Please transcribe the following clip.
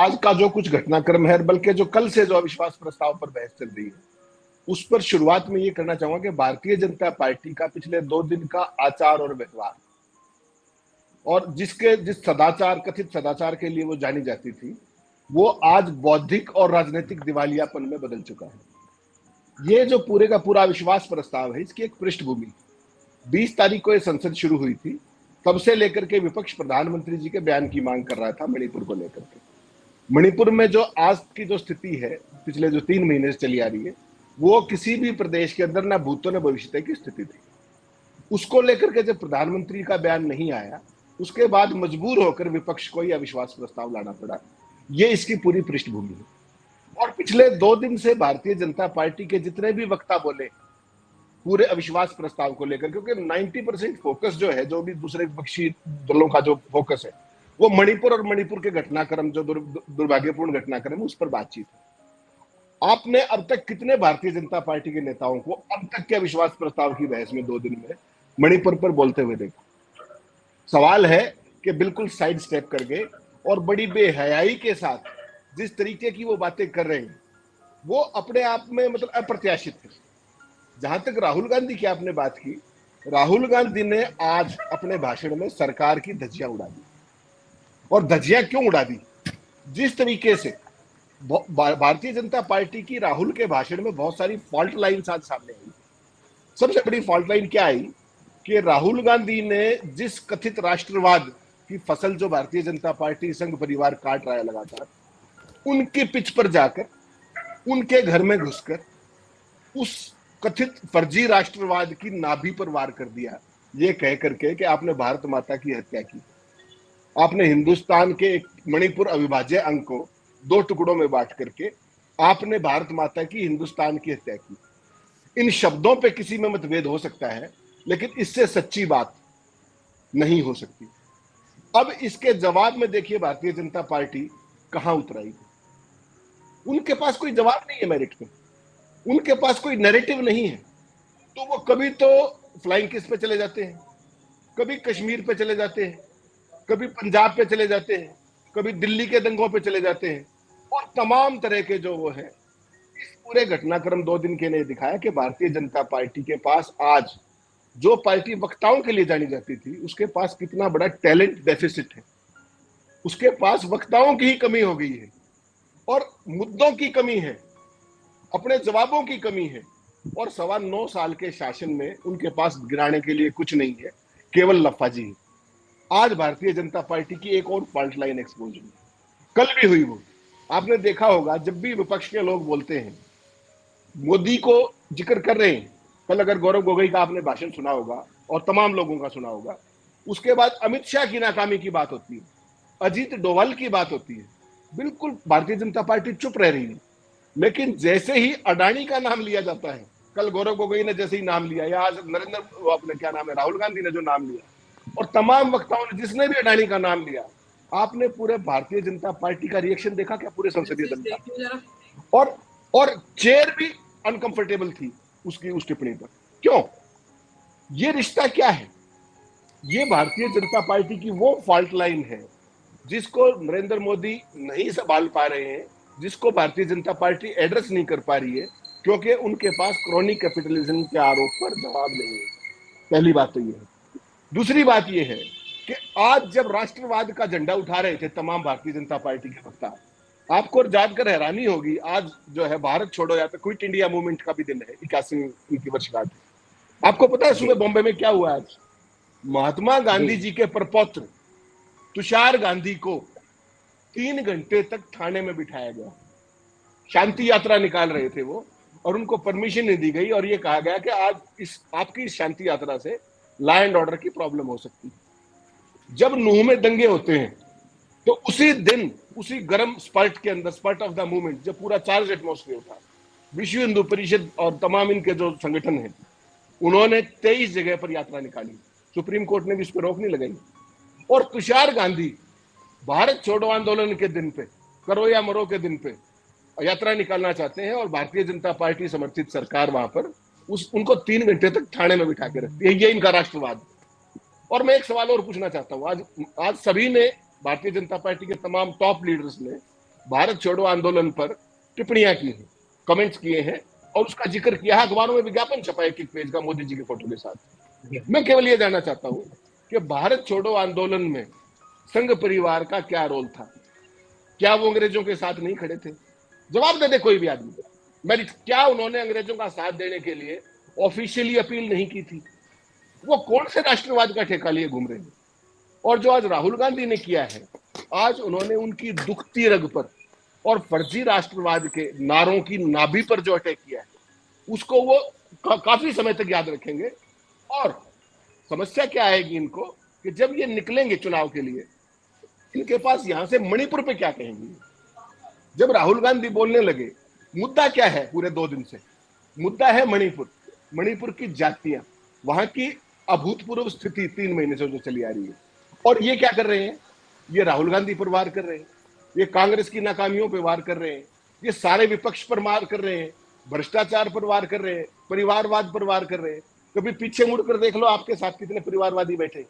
आज का जो कुछ घटनाक्रम है, बल्कि जो कल से जो अविश्वास प्रस्ताव पर बहस चल रही है, उस पर शुरुआत में ये करना चाहूंगा कि भारतीय जनता पार्टी का पिछले 2 दिन का आचार और व्यवहार, और जिस सदाचार, कथित सदाचार के लिए वो जानी जाती थी, वो आज बौद्धिक और राजनीतिक दिवालियापन में बदल चुका है। ये जो पूरे का पूरा अविश्वास प्रस्ताव है, इसकी एक पृष्ठभूमि 20 तारीख को ये संसद शुरू हुई थी, तब से लेकर के विपक्ष प्रधानमंत्री जी के बयान की मांग कर रहा था मणिपुर को लेकर के। मणिपुर में जो आज की जो स्थिति है, पिछले जो 3 महीने से चली आ रही है, वो किसी भी प्रदेश के अंदर ना भूतो न भविष्य की स्थिति थी। उसको लेकर के जब प्रधानमंत्री का बयान नहीं आया, उसके बाद मजबूर होकर विपक्ष को यह अविश्वास प्रस्ताव लाना पड़ा। ये इसकी पूरी पृष्ठभूमि है। और पिछले 2 दिन से भारतीय जनता पार्टी के जितने भी वक्ता बोले पूरे अविश्वास प्रस्ताव को लेकर, क्योंकि 90% फोकस जो है, जो भी दूसरे विपक्षी दलों का जो फोकस है, वो मणिपुर और मणिपुर के घटनाक्रम, जो दुर्भाग्यपूर्ण घटनाक्रम, उस पर बातचीत है। आपने अब तक कितने भारतीय जनता पार्टी के नेताओं को अब तक के अविश्वास प्रस्ताव की बहस में 2 दिन में मणिपुर पर बोलते हुए देखा? सवाल है कि बिल्कुल साइड स्टेप कर गए और बड़ी बेहयाई के साथ जिस तरीके की वो बातें कर रहे हैं, वो अपने आप में मतलब अप्रत्याशित है। जहां तक राहुल गांधी की आपने बात की, राहुल गांधी ने आज अपने भाषण में सरकार की धज्जियां उड़ा दी। और धज्जियां क्यों उड़ा दी? जिस तरीके से भारतीय जनता पार्टी की राहुल के भाषण में बहुत सारी फॉल्ट लाइन्स आज सामने आई। सबसे बड़ी फॉल्ट लाइन क्या आई कि राहुल गांधी ने जिस कथित राष्ट्रवाद की फसल जो भारतीय जनता पार्टी संघ परिवार काट रहा है लगातार, उनके पिच पर जाकर, उनके घर में घुसकर उस कथित फर्जी राष्ट्रवाद की नाभि पर वार कर दिया, ये कह करके कि आपने भारत माता की हत्या की, आपने हिंदुस्तान के एक मणिपुर अविभाज्य अंग को 2 टुकड़ों में बांट करके आपने भारत माता की, हिंदुस्तान की हत्या की। इन शब्दों पे किसी में मतभेद हो सकता है, लेकिन इससे सच्ची बात नहीं हो सकती। अब इसके जवाब में देखिए भारतीय जनता पार्टी कहां उतर आई। उनके पास कोई जवाब नहीं है मेरिट पे, उनके पास कोई नैरेटिव नहीं है। तो वो कभी तो फ्लाइंग किस पे चले जाते हैं, कभी कश्मीर पे चले जाते हैं, कभी पंजाब पे चले जाते हैं, कभी दिल्ली के दंगों पे चले जाते हैं, और तमाम तरह के जो वो है। इस पूरे घटनाक्रम 2 दिन के ने दिखाया कि भारतीय जनता पार्टी के पास आज जो पार्टी वक्ताओं के लिए जानी जाती थी, उसके पास कितना बड़ा टैलेंट डेफिसिट है। उसके पास वक्ताओं की ही कमी हो गई है, और मुद्दों की कमी है, अपने जवाबों की कमी है, और 9.25 साल के शासन में उनके पास गिराने के लिए कुछ नहीं है, केवल लफाजी है। आज भारतीय जनता पार्टी की एक और फॉल्ट लाइन एक्सपोज हुई, कल भी हुई। वो आपने देखा होगा, जब भी विपक्ष के लोग बोलते हैं, मोदी को जिक्र कर रहे हैं, कल अगर गौरव गोगोई का आपने भाषण सुना होगा और तमाम लोगों का सुना होगा, उसके बाद अमित शाह की नाकामी की बात होती है, अजीत डोभाल की बात होती है, बिल्कुल भारतीय जनता पार्टी चुप रह रही है। लेकिन जैसे ही अडानी का नाम लिया जाता है, कल गौरव गोगोई ने जैसे ही नाम लिया, या आज नरेंद्र अपने क्या नाम है, राहुल गांधी ने जो नाम लिया, और तमाम वक्ताओं ने जिसने भी अडानी का नाम लिया, आपने पूरे भारतीय जनता पार्टी का रिएक्शन देखा क्या? पूरे संसदीय दल का। और चेयर भी अनकंफर्टेबल थी उसकी उस टिप्पणी पर। क्यों? ये रिश्ता क्या है? ये भारतीय जनता पार्टी की वो फॉल्ट लाइन है जिसको नरेंद्र मोदी नहीं संभाल पा रहे हैं, जिसको भारतीय जनता पार्टी एड्रेस नहीं कर पा रही है, क्योंकि उनके पास क्रॉनिक कैपिटलिज्म के आरोप पर जवाब नहीं है। पहली बात तो ये है। दूसरी बात ये है कि आज जब राष्ट्रवाद का झंडा उठा रहे थे तमाम भारतीय जनता पार्टी के वक्ता, आपको जानकर हैरानी होगी, आज जो है भारत छोड़ो या तो क्विट इंडिया मूवमेंट का भी दिन है, 81वीं की वर्षगांठ। आपको पता है सुबह बॉम्बे में क्या हुआ? आज महात्मा गांधी जी के प्रपौत्र तुषार गांधी को 3 घंटे तक थाने में बिठाया गया। शांति यात्रा निकाल रहे थे वो, और उनको परमिशन नहीं दी गई, और ये कहा गया कि आज आपकी इस शांति यात्रा से लॉ एंड ऑर्डर की प्रॉब्लम हो सकती है। जब नूह में दंगे होते हैं तो उसी दिन, उसी गर्म स्पर्ट के अंदर, स्पर्ट ऑफ द मूवमेंट, जब पूरा चार्ज एटमॉस्फेयर था, विश्व हिंदू परिषद और तमाम इनके जो संगठन हैं, उन्होंने 23 जगह पर यात्रा निकाली। सुप्रीम कोर्ट ने भी इस पर रोक नहीं लगाई। और तुषार गांधी भारत छोड़ो आंदोलन के दिन पे, करो या मरो के दिन पे यात्रा निकालना चाहते हैं, और भारतीय जनता पार्टी समर्थित सरकार वहां पर उनको 3 घंटे तक थाने में बिठा के रखती है। ये इनका राष्ट्रवाद। और मैं एक सवाल और पूछना चाहता हूं, आज सभी ने, भारतीय जनता पार्टी के तमाम टॉप लीडर्स ने भारत छोड़ो आंदोलन पर टिप्पणियां की हैं, कमेंट्स किए हैं और उसका जिक्र किया है, अखबारों में विज्ञापन छपा है एक पेज का मोदी जी के फोटो के साथ। मैं केवल ये जानना चाहता हूं कि भारत छोड़ो आंदोलन में संघ परिवार का क्या रोल था? क्या वो अंग्रेजों के साथ नहीं खड़े थे? जवाब दे दे कोई भी आदमी। मेरी क्या उन्होंने अंग्रेजों का साथ देने के लिए ऑफिशियली अपील नहीं की थी? वो कौन से राष्ट्रवाद का ठेका लिए घूम रहे हैं? और जो आज राहुल गांधी ने किया है, आज उन्होंने उनकी दुखती रग पर और फर्जी राष्ट्रवाद के नारों की नाभि पर जो अटैक किया है, उसको वो काफी समय तक याद रखेंगे। और समस्या क्या आएगी इनको कि जब ये निकलेंगे चुनाव के लिए, इनके पास यहां से मणिपुर पे क्या कहेंगे? जब राहुल गांधी बोलने लगे, मुद्दा क्या है पूरे 2 दिन से? मुद्दा है मणिपुर, मणिपुर की जातियां, वहां की अभूतपूर्व स्थिति 3 महीने से जो चली आ रही है। और ये क्या कर रहे हैं? ये राहुल गांधी पर वार कर रहे हैं, ये कांग्रेस की नाकामियों पर वार कर रहे हैं, ये सारे विपक्ष पर वार कर रहे हैं, भ्रष्टाचार पर वार कर रहे हैं, परिवारवाद पर वार कर रहे हैं। कभी पीछे मुड़कर देख लो आपके साथ कितने परिवारवादी बैठे।